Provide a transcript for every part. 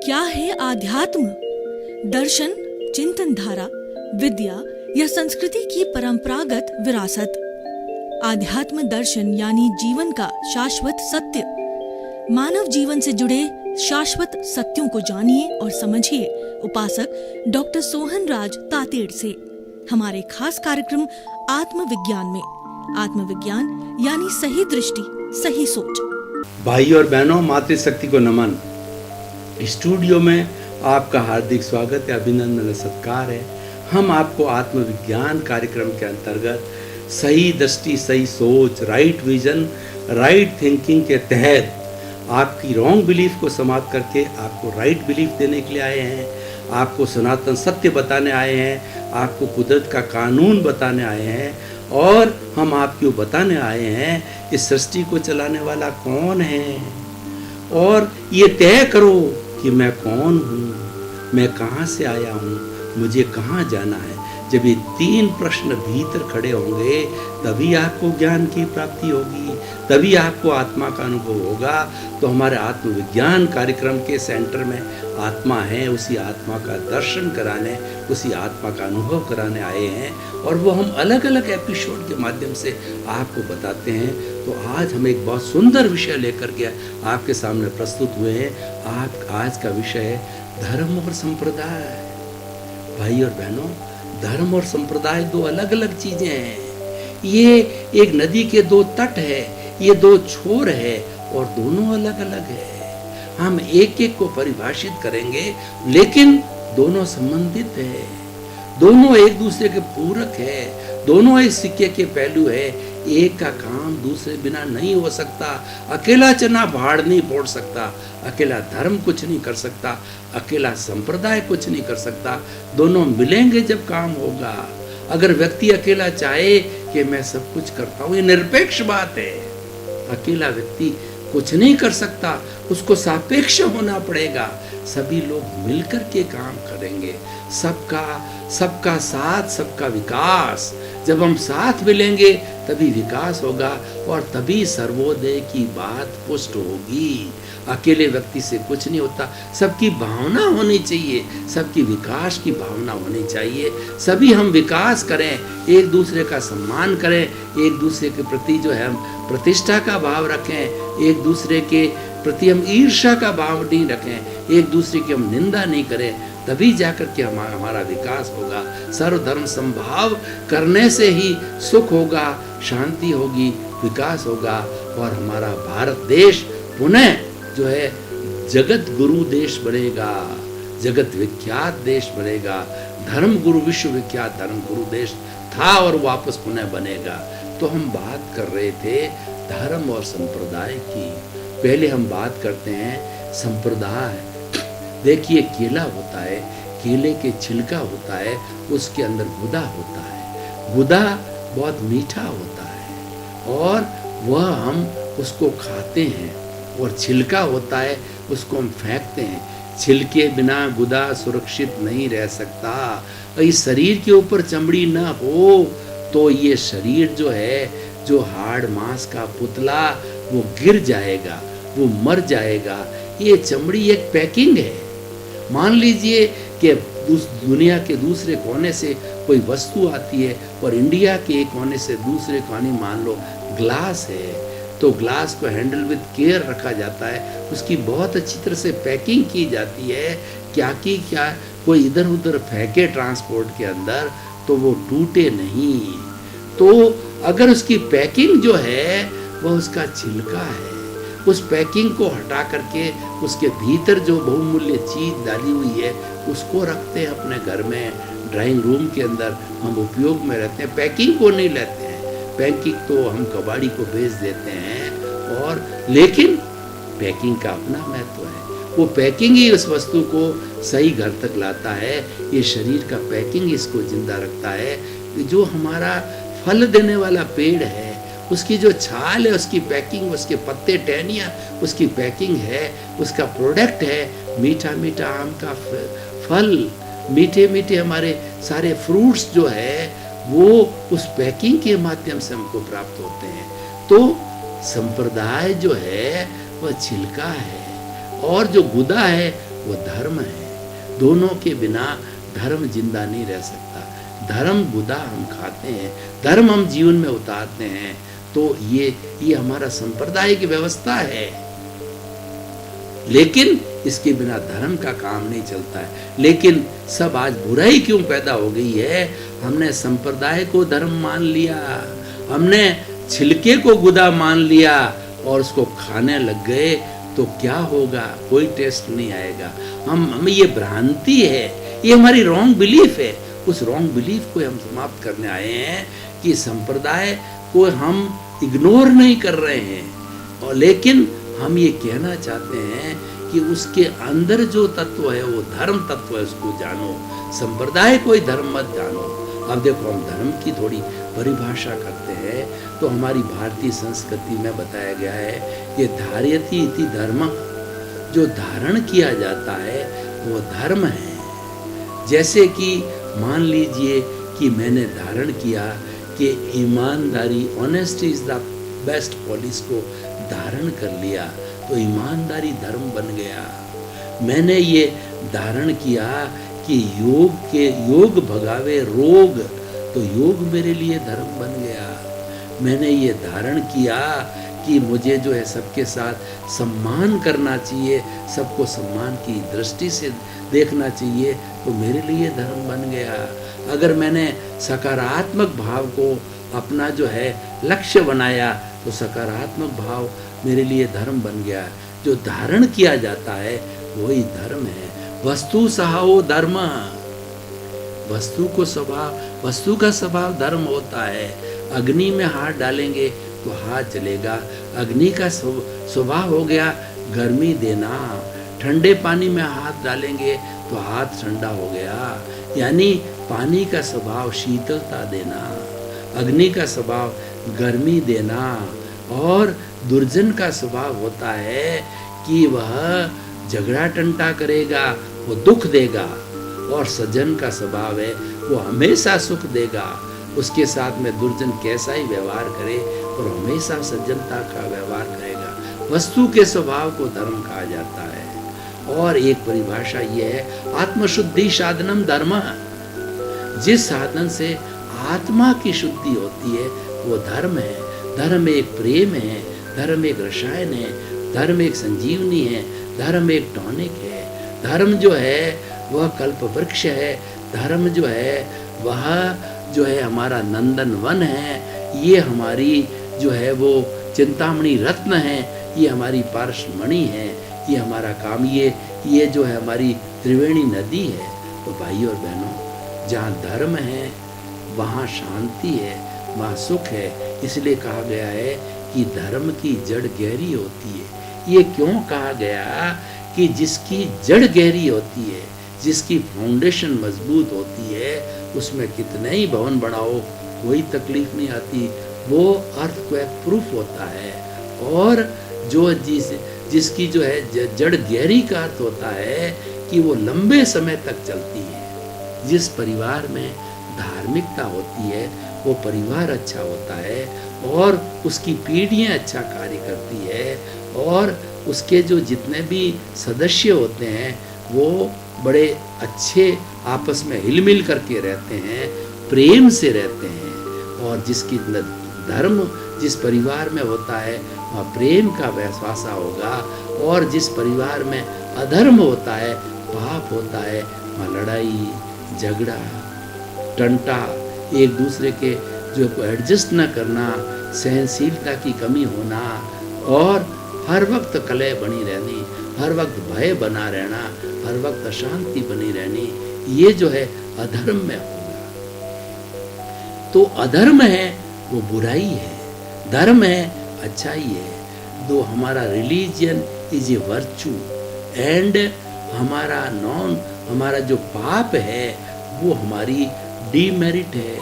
क्या है आध्यात्म? दर्शन, चिंतन धारा, विद्या या संस्कृति की परंपरागत विरासत। आध्यात्म दर्शन यानी जीवन का शाश्वत सत्य। मानव जीवन से जुड़े शाश्वत सत्यों को जानिए और समझिए उपासक डॉक्टर सोहन राज तातेड़ से हमारे खास कार्यक्रम आत्मविज्ञान में। आत्मविज्ञान यानी सही दृष्टि, सही सोच। भाई और बहनों, मातृशक्ति को नमन। स्टूडियो में आपका हार्दिक स्वागत है, अभिनंदन, सत्कार है। हम आपको आत्मविज्ञान कार्यक्रम के अंतर्गत सही दृष्टि, सही सोच, राइट विजन, राइट थिंकिंग के तहत आपकी रॉन्ग बिलीफ को समाप्त करके आपको राइट बिलीफ देने के लिए आए हैं। आपको सनातन सत्य बताने आए हैं, आपको कुदरत का कानून बताने आए हैं और हम आपको बताने आए हैं इस सृष्टि को चलाने वाला कौन है। और ये तय करो कि मैं कौन हूँ, मैं कहाँ से आया हूँ, मुझे कहाँ जाना है। जब ये तीन प्रश्न भीतर खड़े होंगे तभी आपको ज्ञान की प्राप्ति होगी, तभी आपको आत्मा का अनुभव होगा। तो हमारे आत्मविज्ञान कार्यक्रम के सेंटर में आत्मा है, उसी आत्मा का दर्शन कराने, उसी आत्मा का अनुभव कराने आए हैं और वो हम अलग अलग एपिसोड के माध्यम से आपको बताते हैं। तो आज हम एक बहुत सुंदर विषय लेकर के आपके सामने प्रस्तुत हुए हैं। आज का विषय है धर्म और संप्रदाय। भाई और बहनों, धर्म और संप्रदाय दो अलग अलग चीजें हैं। ये एक नदी के दो तट है, ये दो छोर है और दोनों अलग अलग है। हम एक एक को परिभाषित करेंगे लेकिन दोनों संबंधित है, दोनों एक दूसरे के पूरक है, दोनों एक सिक्के के पहलू है। एक का काम दूसरे बिना नहीं हो सकता। अकेला चना पहाड़ नहीं फोड़ सकता, अकेला धर्म कुछ नहीं कर सकता, अकेला संप्रदाय कुछ नहीं कर सकता। दोनों मिलेंगे जब काम होगा। अगर व्यक्ति अकेला चाहे कि मैं सब कुछ करता हूँ, ये निरपेक्ष बात है। अकेला व्यक्ति कुछ नहीं कर सकता, उसको सापेक्ष होना पड़ेगा। सभी लोग मिलकर के काम करेंगे। सबका साथ, सबका विकास। जब हम साथ मिलेंगे तभी विकास होगा और तभी सर्वोदय की बात पुष्ट होगी। अकेले व्यक्ति से कुछ नहीं होता। सबकी भावना होनी चाहिए, सबकी विकास की भावना होनी चाहिए। सभी हम विकास करें, एक दूसरे का सम्मान करें, एक दूसरे के प्रति जो है हम प्रतिष्ठा का भाव रखें, एक दूसरे के प्रति हम ईर्ष्या का भाव नहीं रखें, एक दूसरे की हम निंदा नहीं करें, तभी जाकर के हमारा विकास होगा। सर्वधर्म समभाव करने से ही सुख होगा, शांति होगी, विकास होगा और हमारा भारत देश पुनः जो है जगत गुरु देश बनेगा, जगत विख्यात देश बनेगा। धर्म गुरु, विश्व विख्यात धर्म गुरु देश था और वापस पुनः बनेगा। तो हम बात कर रहे थे धर्म और संप्रदाय की। पहले हम बात करते हैं संप्रदाय। देखिए, केला होता है, केले के छिलका होता है, उसके अंदर गुदा होता है। गुदा बहुत मीठा होता है और वह हम उसको खाते हैं। और छिलका होता है, उसको हम फेंकते हैं। छिलके बिना गुदा सुरक्षित नहीं रह सकता। इस शरीर के ऊपर चमड़ी ना हो तो ये शरीर जो है, जो हाड़ मांस का पुतला, वो गिर जाएगा, वो मर जाएगा। ये चमड़ी एक पैकिंग है। मान लीजिए कि दुनिया के दूसरे कोने से कोई वस्तु आती है और इंडिया के एक कोने से दूसरे कोने, मान लो ग्लास है, तो ग्लास को हैंडल विद केयर रखा जाता है, उसकी बहुत अच्छी तरह से पैकिंग की जाती है। क्या कोई इधर उधर फेंके ट्रांसपोर्ट के अंदर तो वो टूटे नहीं। तो अगर उसकी पैकिंग जो है वह उसका छिलका है, उस पैकिंग को हटा करके उसके भीतर जो बहुमूल्य चीज डाली हुई है उसको रखते हैं अपने घर में, ड्राइंग रूम के अंदर हम उपयोग में रहते हैं। पैकिंग को नहीं लेते हैं, पैकिंग तो हम कबाड़ी को बेच देते हैं। और लेकिन पैकिंग का अपना महत्व है। वो पैकिंग ही उस वस्तु को सही घर तक लाता है। ये शरीर का पैकिंग इसको जिंदा रखता है। जो हमारा फल देने वाला पेड़ है, उसकी जो छाल है, उसकी पैकिंग, उसके पत्ते, टहनियाँ, उसकी पैकिंग है, उसका प्रोडक्ट है मीठा मीठा आम का फल, मीठे मीठे हमारे सारे फ्रूट्स जो है वो उस पैकिंग के माध्यम से हमको प्राप्त होते हैं। तो संप्रदाय जो है वह छिलका है और जो गुदा है वो धर्म है। दोनों के बिना धर्म जिंदा नहीं रह सकता। धर्म गुदा हम खाते हैं, धर्म हम जीवन में उतारते हैं, तो ये हमारा संप्रदाय की व्यवस्था है। लेकिन इसके बिना धर्म का काम नहीं चलता है। लेकिन सब आज बुराई क्यों पैदा हो गई है? हमने संप्रदाय को धर्म मान लिया, हमने छिलके को गुदा मान लिया और उसको खाने लग गए, तो क्या होगा? कोई टेस्ट नहीं आएगा। हमें ये भ्रांति है, ये हमारी रॉन्ग बिलीफ है। उस रॉन्ग बिलीफ को हम समाप्त करने आए हैं कि संप्रदाय को हम इग्नोर नहीं कर रहे हैं, और लेकिन हम ये कहना चाहते हैं कि उसके अंदर जो तत्व है वो धर्म तत्व है, उसको जानो। संप्रदाय कोई धर्म मत जानो। अब देखो, हम धर्म की थोड़ी परिभाषा करते हैं तो हमारी भारतीय संस्कृति में बताया गया है ये धार्यति इति धर्म, जो धारण किया जाता है वो धर्म है। जैसे कि मान लीजिए कि मैंने धारण किया कि ईमानदारी, honesty is the best policy को धारण कर लिया, तो ईमानदारी धर्म बन गया। मैंने ये धारण किया कि योग भगावे रोग, तो योग मेरे लिए धर्म बन गया। मैंने ये धारण किया कि मुझे जो है सबके साथ सम्मान करना चाहिए, सबको सम्मान की दृष्टि से देखना चाहिए, तो मेरे लिए धर्म बन गया। अगर मैंने सकारात्मक भाव को अपना जो है लक्ष्य बनाया, तो सकारात्मक भाव मेरे लिए धर्म बन गया। जो धारण किया जाता है वही धर्म है। वस्तु सहाओ धर्म, वस्तु का स्वभाव धर्म होता है। अग्नि में हाथ डालेंगे तो हाथ जलेगा। अग्नि का स्वभाव हो गया गर्मी देना। ठंडे पानी में हाथ डालेंगे तो हाथ ठंडा हो गया। यानी पानी का स्वभाव शीतलता देना, अग्नि का स्वभाव गर्मी देना, और दुर्जन का स्वभाव होता है कि वह झगड़ा टंटा करेगा, वो दुख देगा, और सज्जन का स्वभाव है वो हमेशा सुख देगा। उसके साथ में दुर्जन कैसा ही व्यवहार करे और हमेशा सज्जनता का व्यवहार करेगा। वस्तु के स्वभाव को धर्म कहा जाता है। और एक परिभाषा ये है आत्मशुद्धि साधनम धर्म, जिस साधन से आत्मा की शुद्धि होती है वो धर्म है। धर्म एक प्रेम है, धर्म एक रसायन है, धर्म एक संजीवनी है, धर्म एक टॉनिक है। धर्म जो है वह कल्प वृक्ष है, धर्म जो है वह जो है हमारा नंदन वन है। ये हमारी जो है वो चिंतामणि रत्न है, ये हमारी पारसमणि है, ये हमारा काम, ये जो है हमारी त्रिवेणी नदी है। तो भाइयों और बहनों, जहाँ धर्म है वहाँ शांति है, वहाँ सुख है। इसलिए कहा गया है कि धर्म की जड़ गहरी होती है। ये क्यों कहा गया कि जिसकी जड़ गहरी होती है, जिसकी फाउंडेशन मजबूत होती है, उसमें कितने ही भवन बनाओ कोई तकलीफ नहीं आती, वो अर्थक्वेक प्रूफ होता है। और जो जिसकी जो है जड़ गहरी का अर्थ होता है कि वो लंबे समय तक चलती है। जिस परिवार में धार्मिकता होती है वो परिवार अच्छा होता है और उसकी पीढ़ियां अच्छा कार्य करती है, और उसके जो जितने भी सदस्य होते हैं वो बड़े अच्छे आपस में हिलमिल करके रहते हैं, प्रेम से रहते हैं। और जिसकी धर्म जिस परिवार में होता है वहाँ प्रेम का वैश्वासा होगा, और जिस परिवार में अधर्म होता है, पाप होता है, वहाँ लड़ाई झगड़ा टंटा, एक दूसरे के जो एडजस्ट न करना, सहनशीलता की कमी होना, और हर वक्त कलह बनी रहनी, हर वक्त भय बना रहना, हर वक्त अशांति बनी रहनी, ये जो है अधर्म में होगा। तो अधर्म है वो बुराई है, धर्म है अच्छाई है। दो हमारा religion is a virtue and हमारा जो पाप है वो हमारी डीमेरिट है,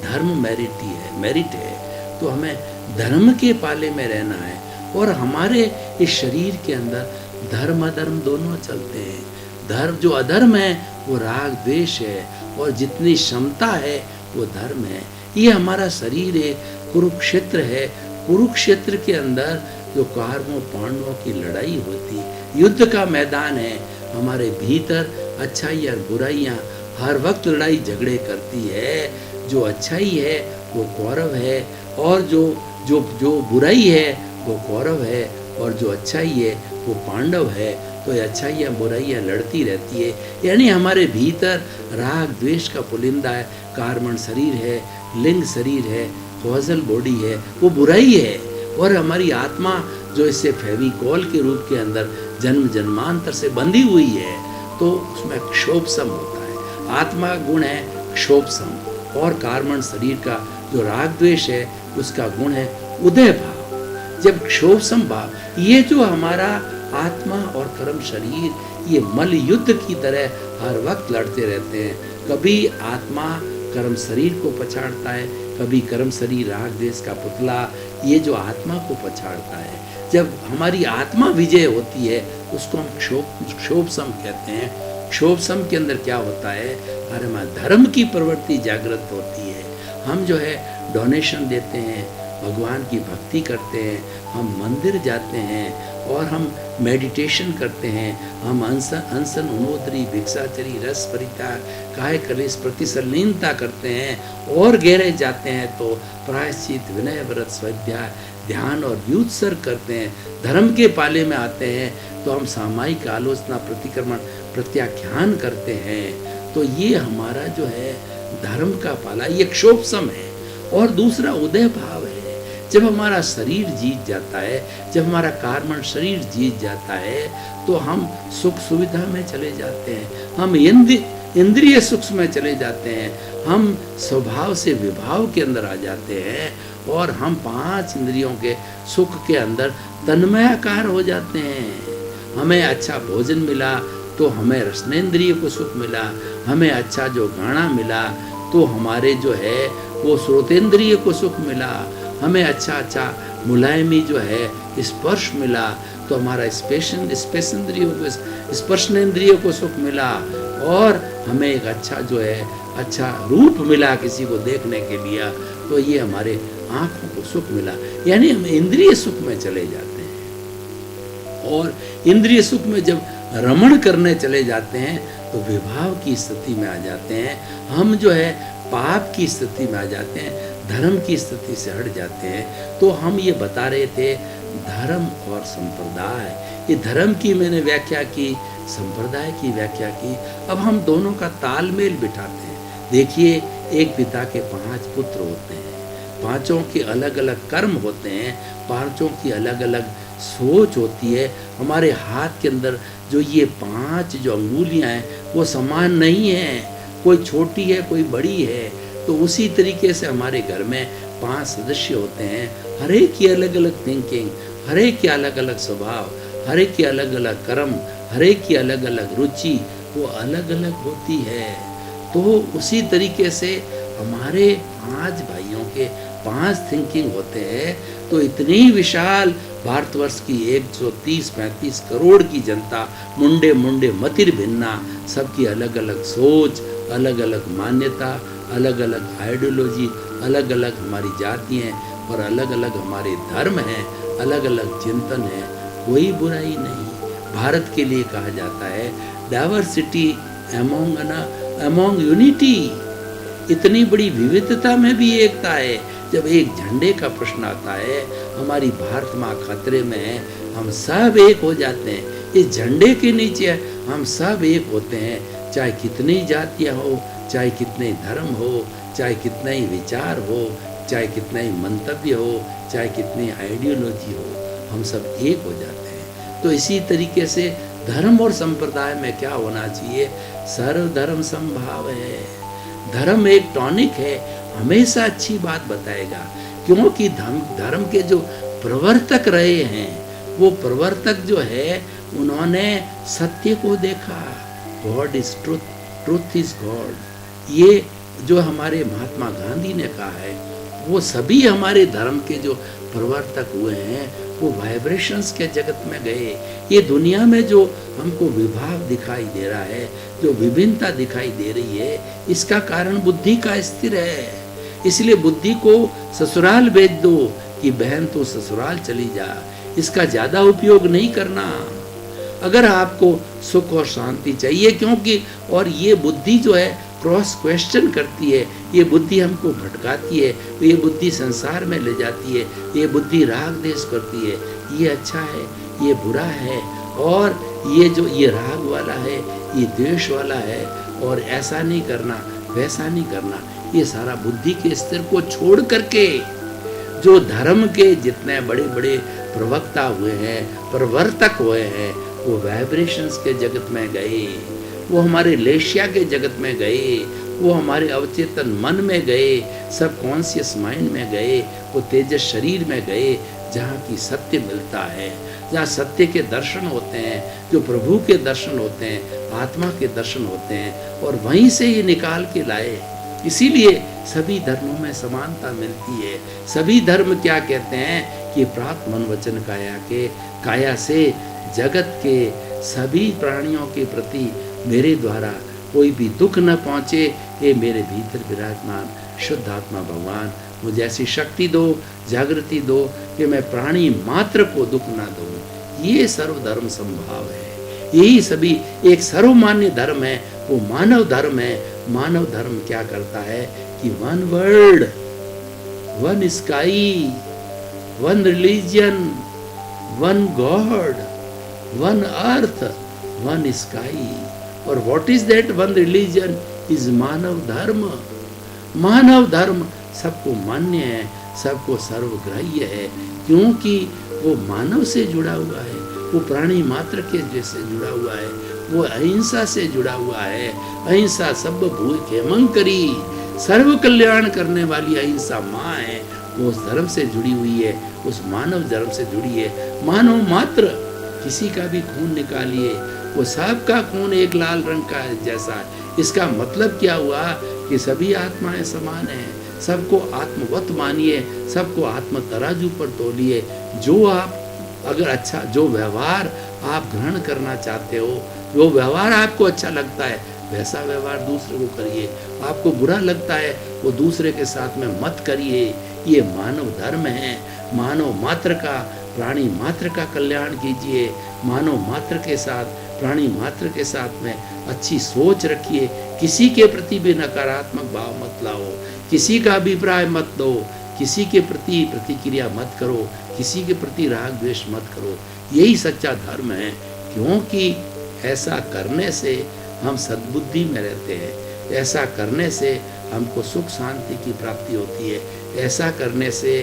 धर्म मेरिट है। तो हमें धर्म के पाले में रहना है, और हमारे इस शरीर के अंदर धर्म अधर्म दोनों चलते हैं। धर्म जो अधर्म है वो राग द्वेष है, और जितनी क्षमता है वो धर्म है। ये हमारा शरीर है, कुरुक्षेत्र है। कुरुक्षेत्र के अंदर जो कौरवों पांडवों की लड़ाई होती, युद्ध का मैदान है, हमारे भीतर अच्छाई और बुराइयाँ हर वक्त लड़ाई झगड़े करती है। जो अच्छाई है वो कौरव है, और जो जो जो बुराई है वो कौरव है, और जो अच्छाई है वो पांडव है। तो ये अच्छाइयाँ बुराइयाँ लड़ती रहती है। यानी हमारे भीतर राग द्वेष का पुलिंदा है, कार्बन शरीर है, लिंग शरीर है, कॉजल बॉडी है, वो बुराई है। और हमारी आत्मा जो इससे फेविकॉल के रूप के अंदर जन्म जन्मांतर से बंधी हुई है, तो उसमें क्षोभसम होता है। आत्मा का गुण है क्षोभसम, और कार्बन शरीर का जो राग द्वेष है उसका गुण है उदय भाव। जब क्षोभसम भाव, ये जो हमारा आत्मा और कर्म शरीर ये मल युद्ध की तरह हर वक्त लड़ते रहते हैं। कभी आत्मा कर्म शरीर को पछाड़ता है, कभी कर्म शरीर राग द्वेष का पुतला ये जो आत्मा को पछाड़ता है। जब हमारी आत्मा विजय होती है उसको हम क्षोभसम कहते हैं। क्षोभसम के अंदर क्या होता है, हमारे में धर्म की प्रवृत्ति जागृत होती है। हम जो है डोनेशन देते हैं, भगवान की भक्ति करते हैं, हम मंदिर जाते हैं और हम मेडिटेशन करते हैं, हम अनशन उनोदरी भिक्षाचरी रस परित्याग काय कलेश प्रतिसलीनता करते हैं, और गहरे जाते हैं तो प्रायश्चित विनय व्रत स्वाध्याय ध्यान और व्युत्सर्ग करते हैं। धर्म के पाले में आते हैं तो हम सामायिक आलोचना प्रतिक्रमण प्रत्याख्यान करते हैं। तो ये हमारा जो है धर्म का पाला, ये क्षोभसम है। और दूसरा उदय भाव है। जब हमारा शरीर जीत जाता है, जब हमारा कार्बन शरीर जीत जाता है, तो हम सुख सुविधा में चले जाते हैं, हम इंद्रिय सुख में चले जाते हैं, हम स्वभाव से विभाव के अंदर आ जाते हैं, और हम 5 इंद्रियों के सुख के अंदर तन्मयाकार हो जाते हैं। हमें अच्छा भोजन मिला तो हमें रसनेन्द्रिय को सुख मिला, हमें अच्छा जो गाना मिला तो हमारे जो है वो श्रोतेंद्रिय को सुख मिला, हमें अच्छा मुलायमी जो है स्पर्श मिला तो हमारा स्पर्शेंद्रियों को स्पर्शनेन्द्रियों को सुख मिला, और हमें एक अच्छा जो है अच्छा रूप मिला किसी को देखने के लिए, तो ये हमारे आँखों को सुख मिला। यानी हम इंद्रिय सुख में चले जाते हैं, और इंद्रिय सुख में जब रमण करने चले जाते हैं तो विभाव की स्थिति में आ जाते हैं। हम जो है पाप की स्थिति में आ जाते हैं, धर्म की स्थिति से हट जाते हैं। तो हम ये बता रहे थे धर्म और संप्रदाय, ये धर्म की मैंने व्याख्या की, संप्रदाय की व्याख्या की। अब हम दोनों का तालमेल बिठाते हैं। देखिए, एक पिता के 5 पुत्र होते हैं, 5 के अलग अलग कर्म होते हैं, 5 की अलग अलग सोच होती है। हमारे हाथ के अंदर जो ये 5 जो अंगुलियां हैं वो समान नहीं है, कोई छोटी है कोई बड़ी है। तो उसी तरीके से हमारे घर में 5 सदस्य होते हैं, हर एक की अलग अलग थिंकिंग, हर एक की अलग अलग स्वभाव, हर एक की अलग अलग कर्म, हर एक की अलग अलग रुचि, वो अलग अलग होती है। तो उसी तरीके से हमारे 5 भाइयों के 5 थिंकिंग होते हैं। तो इतनी विशाल भारतवर्ष की 130-35 करोड़ की जनता, मुंडे मुंडे मतिर भिन्ना, सबकी अलग अलग सोच, अलग अलग मान्यता, अलग अलग आइडियोलॉजी, अलग अलग हमारी जाति हैं, और अलग अलग हमारे धर्म हैं, अलग अलग चिंतन है। कोई बुराई नहीं। भारत के लिए कहा जाता है डाइवर्सिटी अमोंग यूनिटी। इतनी बड़ी विविधता में भी एकता है। जब एक झंडे का प्रश्न आता है, हमारी भारत माँ खतरे में है, हम सब एक हो जाते हैं। इस झंडे के नीचे हम सब एक होते हैं, चाहे कितनी जातियाँ हो, चाहे कितने धर्म हो, चाहे कितना ही विचार हो, चाहे कितना ही मंतव्य हो, चाहे कितनी आइडियोलॉजी हो, हम सब एक हो जाते हैं। तो इसी तरीके से धर्म और संप्रदाय में क्या होना चाहिए, सर्वधर्म समभाव है। धर्म एक टॉनिक है, हमेशा अच्छी बात बताएगा, क्योंकि धर्म के जो प्रवर्तक रहे हैं, वो प्रवर्तक जो है उन्होंने सत्य को देखा। God is truth, truth is God. ये जो हमारे महात्मा गांधी ने कहा है, वो सभी हमारे धर्म के जो प्रवर्तक हुए हैं वो वाइब्रेशंस के जगत में गए। ये दुनिया में जो हमको विभाग दिखाई दे रहा है, जो विभिन्नता दिखाई दे रही है, इसका कारण बुद्धि का स्थिर है। इसलिए बुद्धि को ससुराल भेज दो कि बहन तो ससुराल चली जा, इसका ज्यादा उपयोग नहीं करना। अगर आपको सुख और शांति चाहिए, क्योंकि और ये बुद्धि जो है क्रॉस क्वेश्चन करती है, ये बुद्धि हमको भटकाती है, ये बुद्धि संसार में ले जाती है, ये बुद्धि राग देश करती है, ये अच्छा है, ये बुरा है, और ये जो ये राग वाला है, ये द्वेष वाला है, और ऐसा नहीं करना, वैसा नहीं करना, ये सारा बुद्धि के स्तर को छोड़ करके जो धर्म के जितने बड़े बड़े प्रवक्ता हुए हैं, प्रवर्तक हुए हैं, वो वाइब्रेशंस के जगत में गए, वो हमारे लेशिया के जगत में गए, वो हमारे अवचेतन मन में गए, सब कॉन्शियस माइंड में गए, वो तेजस शरीर में गए, जहाँ की सत्य मिलता है, जहाँ सत्य के दर्शन होते हैं, जो प्रभु के दर्शन होते हैं, आत्मा के दर्शन होते हैं, और वहीं से ये निकाल के लाए। इसीलिए सभी धर्मों में समानता मिलती है। सभी धर्म क्या कहते हैं कि प्रात मन वचन काया से जगत के सभी प्राणियों के प्रति मेरे द्वारा कोई भी दुख न पहुँचे, ये मेरे भीतर विराजमान शुद्ध आत्मा भगवान मुझे ऐसी शक्ति दो, जागृति दो कि मैं प्राणी मात्र को दुख ना दूं। ये सर्वधर्म संभाव है, यही सभी एक सर्वमान्य धर्म है, वो मानव धर्म है। मानव धर्म क्या करता है कि one world, one sky, one religion, one God, one earth, one sky. और what is that one religion is मानव धर्म। मानव धर्म सबको मान्य है, सबको सर्वग्राह्य है, क्योंकि वो मानव से जुड़ा हुआ है, वो प्राणी मात्र के जैसे जुड़ा हुआ है, वो अहिंसा से जुड़ा हुआ है। अहिंसा सब भूल खेमंकरी, सर्व कल्याण करने वाली अहिंसा माँ है, वो उस धर्म से जुड़ी हुई है, उस मानव धर्म से जुड़ी है। मानव मात्र, किसी का भी खून निकालिए, वो सबका खून एक लाल रंग का जैसा है। इसका मतलब क्या हुआ कि सभी आत्माएं समान हैं, सबको आत्मवत मानिए, सबको आत्म तराजू पर तोलिए। जो आप अगर अच्छा, जो व्यवहार आप ग्रहण करना चाहते हो, जो व्यवहार आपको अच्छा लगता है, वैसा व्यवहार दूसरे को करिए। आपको बुरा लगता है, वो दूसरे के साथ में मत करिए। ये मानव धर्म है। मानव मात्र का, प्राणी मात्र का कल्याण कीजिए। मानव मात्र के साथ, प्राणी मात्र के साथ में अच्छी सोच रखिए। किसी के प्रति भी नकारात्मक भाव मत लाओ, किसी का अभिप्राय मत दो, किसी के प्रति प्रतिक्रिया मत करो, किसी के प्रति राग द्वेष मत करो। यही सच्चा धर्म है, क्योंकि ऐसा करने से हम सद्बुद्धि में रहते हैं, ऐसा करने से हमको सुख शांति की प्राप्ति होती है, ऐसा करने से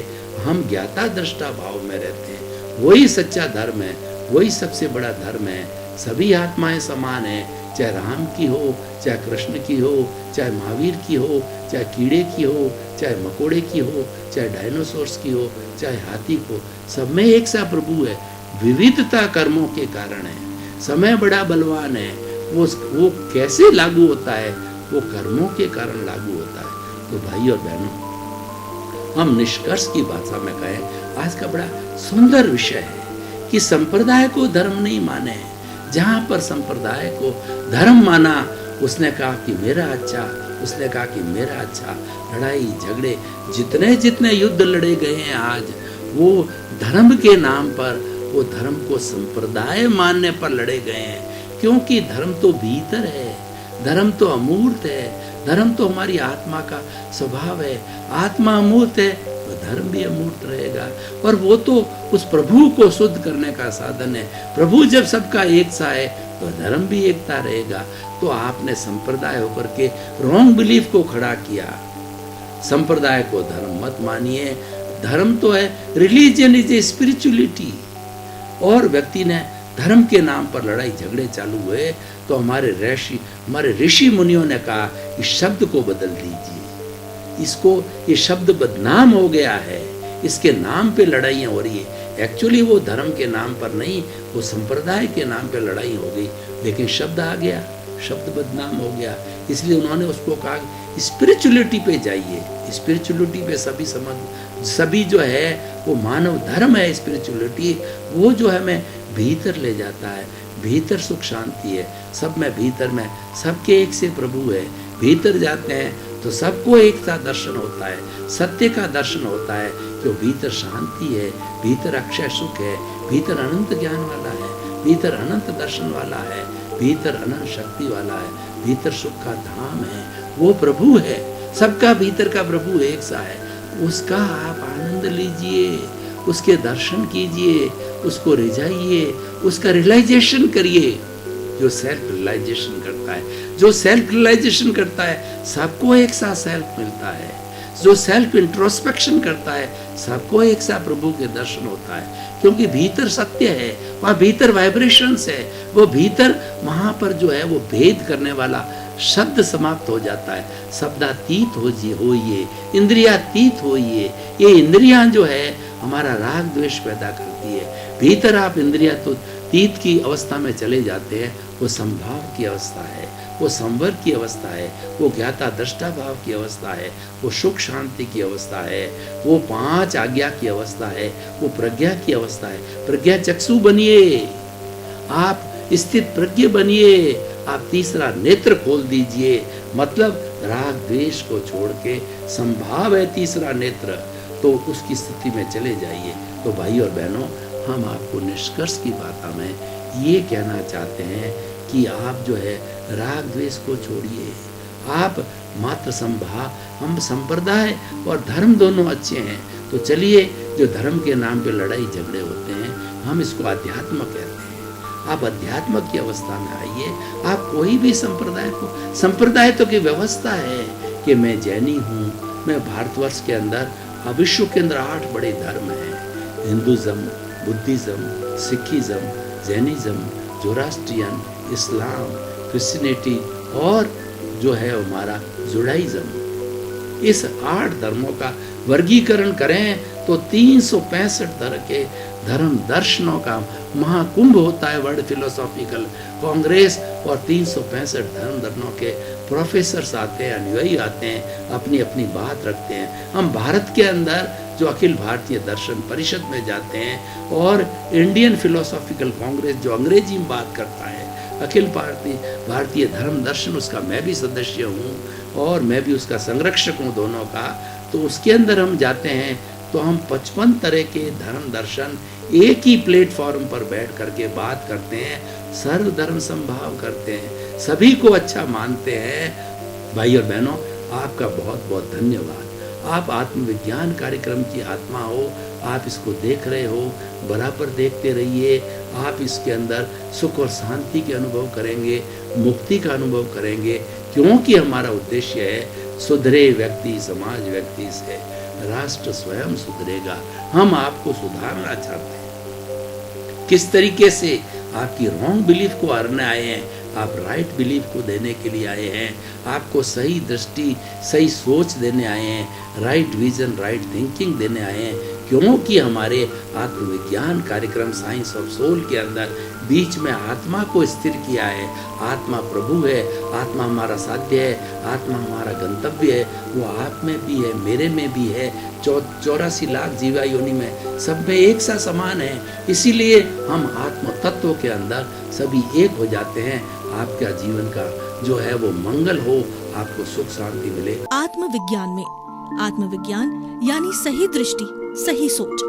हम ज्ञाता दृष्टा भाव में रहते हैं। वही सच्चा धर्म है, वही सबसे बड़ा धर्म है। सभी आत्माएं समान हैं, चाहे राम की हो, चाहे कृष्ण की हो, चाहे महावीर की हो, चाहे कीड़े की हो, चाहे मकोड़े की हो, चाहे डायनासोर्स की हो, चाहे हाथी को, सब में एक सा प्रभु है। विविधता कर्मों के कारण है। समय बड़ा बलवान है, वो कैसे लागू होता है, वो कर्मों के कारण लागू होता है। तो भाई और बहनों, हम निष्कर्ष की भाषा में कहें, आज का बड़ा सुंदर विषय है कि संप्रदाय को धर्म नहीं माने। जहाँ पर संप्रदाय को धर्म माना, उसने कहा कि मेरा अच्छा, उसने कहा कि मेरा अच्छा। लड़ाई झगड़े, जितने जितने युद्ध लड़े गए हैं आज, वो धर्म के नाम पर, वो धर्म को संप्रदाय मानने पर लड़े गए हैं। क्योंकि धर्म तो भीतर है, धर्म तो अमूर्त है, धर्म तो हमारी आत्मा का स्वभाव है। आत्मा अमूर्त है तो धर्म भी अमूर्त रहेगा, और वो तो उस प्रभु को शुद्ध करने का साधन है। प्रभु जब सबका एक सा है तो धर्म भी एकता रहेगा। तो आपने संप्रदाय होकर के रॉन्ग बिलीफ को खड़ा किया। संप्रदाय को धर्म मत मानिए। धर्म तो है, रिलीजन इज ए स्पिरिचुअलिटी। और व्यक्ति ने धर्म के नाम पर लड़ाई झगड़े चालू हुए तो हमारे ऋषि मुनियों ने कहा इस शब्द को बदल दीजिए, इसको, ये शब्द बदनाम हो गया है, इसके नाम पे लड़ाइयाँ हो रही है। एक्चुअली वो धर्म के नाम पर नहीं, वो संप्रदाय के नाम पे लड़ाई हो गई, लेकिन शब्द आ गया, शब्द बदनाम हो गया। इसलिए उन्होंने उसको कहा स्पिरिचुअलिटी पे जाइए। स्पिरिचुअलिटी पे सभी जो है वो मानव धर्म है। स्पिरिचुअलिटी वो जो है हमें भीतर ले जाता है, भीतर सुख शांति है। सब में भीतर में सबके एक से प्रभु है। भीतर जाते हैं तो सबको एक सा दर्शन होता है, सत्य का दर्शन होता है, जो भीतर शांति है, भीतर अक्षय सुख है, भीतर अनंत ज्ञान वाला है। भीतर अनंत दर्शन वाला है, भीतर अनंत शक्ति वाला है, भीतर सुख का धाम है, वो प्रभु है। सबका भीतर का प्रभु एक सा है, उसका आप आनंद लीजिए, उसके दर्शन कीजिए, उसको रिझाइए, उसका रियलाइजेशन करिए। जो सेल्फ रियलाइजेशन करता है, जो सेल्फ रियलाइजेशन करता है, सबको एक सा सेल्फ मिलता है। जो सेल्फ इंट्रोस्पेक्शन करता है, सबको एक सा प्रभु के दर्शन होता है, क्योंकि भीतर सत्य है, वहाँ भीतर वाइब्रेशंस है, वो भीतर वहाँ पर जो है वो भेद करने वाला शब्द समाप्त हो जाता है। शब्दातीत होइए, इंद्रियातीत होइए। ये इंद्रियां जो है हमारा राग द्वेष पैदा करती है। भीतर आप इंद्रियातीत की अवस्था में चले जाते हैं, वो संभाव की अवस्था है, वो संवर की अवस्था है, वो ज्ञाता दृष्टा भाव की अवस्था है, वो सुख शांति की अवस्था है, वो 5 आज्ञा की अवस्था है, वो प्रज्ञा की अवस्था है। प्रज्ञा चक्षु बनिए, आप स्थित प्रज्ञ बनिए, आप तीसरा नेत्र खोल दीजिए। मतलब राग द्वेष को छोड़ के संभाव है तीसरा नेत्र, तो उसकी स्थिति में चले जाइए। तो भाई और बहनों, हम आपको निष्कर्ष की बात में ये कहना चाहते हैं कि आप जो है राग द्वेष को छोड़िए। आप मात्र संभाव, हम संप्रदाय और धर्म दोनों अच्छे हैं, तो चलिए, जो धर्म के नाम पे लड़ाई झगड़े होते हैं, हम इसको अध्यात्म कहते हैं। आप अध्यात्म की अवस्था में आइए। आप कोई भी संप्रदाय तो की व्यवस्था है कि मैं जैनी हूँ, मैं भारतवर्ष के अंदर विश्व के अंदर 8 बड़े धर्म हैं, Hinduism, Buddhism, Sikhism, Jainism, Zoroastrian, इस्लाम, क्रिश्चियनिटी और जो है हमारा जुडाइज़्म। इस 8 धर्मों का वर्गीकरण करें तो 365 तरह के धर्म दर्शनों का महाकुंभ होता है, वर्ल्ड फिलोसॉफिकल कांग्रेस, और 365 धर्म दर्शनों के प्रोफेसर्स आते हैं, अनुयायी आते हैं, अपनी अपनी बात रखते हैं। हम भारत के अंदर जो अखिल भारतीय दर्शन परिषद में जाते हैं, और इंडियन फिलोसॉफिकल कांग्रेस जो अंग्रेजी में बात करता है, अखिल भारतीय धर्म दर्शन, उसका मैं भी सदस्य हूँ और मैं भी उसका संरक्षक हूँ दोनों का। तो उसके अंदर हम जाते हैं तो हम 55 तरह के धर्म दर्शन एक ही प्लेटफॉर्म पर बैठ करके बात करते हैं, सर्वधर्म संभाव करते हैं, सभी को अच्छा मानते हैं। भाई और बहनों, आपका बहुत बहुत धन्यवाद। आप आत्मविज्ञान कार्यक्रम की आत्मा हो, आप इसको देख रहे हो, बराबर देखते रहिए। आप इसके अंदर सुख और शांति के अनुभव करेंगे, मुक्ति का अनुभव करेंगे, क्योंकि हमारा उद्देश्य है सुधरे व्यक्ति समाज व्यक्ति से राष्ट्र स्वयं सुधरेगा। हम आपको सुधारना चाहते हैं। किस तरीके से? आपकी रॉन्ग बिलीफ को हरने आए हैं, आप राइट बिलीफ को देने के लिए आए हैं, आपको सही दृष्टि सही सोच देने आए हैं, राइट विजन राइट थिंकिंग देने आए हैं। क्योंकि हमारे आत्मविज्ञान कार्यक्रम साइंस ऑफ सोल के अंदर बीच में आत्मा को स्थिर किया है। आत्मा प्रभु है, आत्मा हमारा साध्य है, आत्मा हमारा गंतव्य है। वो आप में भी है, मेरे में भी है, 84 लाख जीवा योनि में, सब में एक सा समान है। इसीलिए हम आत्म तत्व के अंदर सभी एक हो जाते हैं। आपका जीवन का जो है वो मंगल हो, आपको सुख शांति मिले। आत्मविज्ञान में आत्मविज्ञान यानी सही दृष्टि, सही सोच।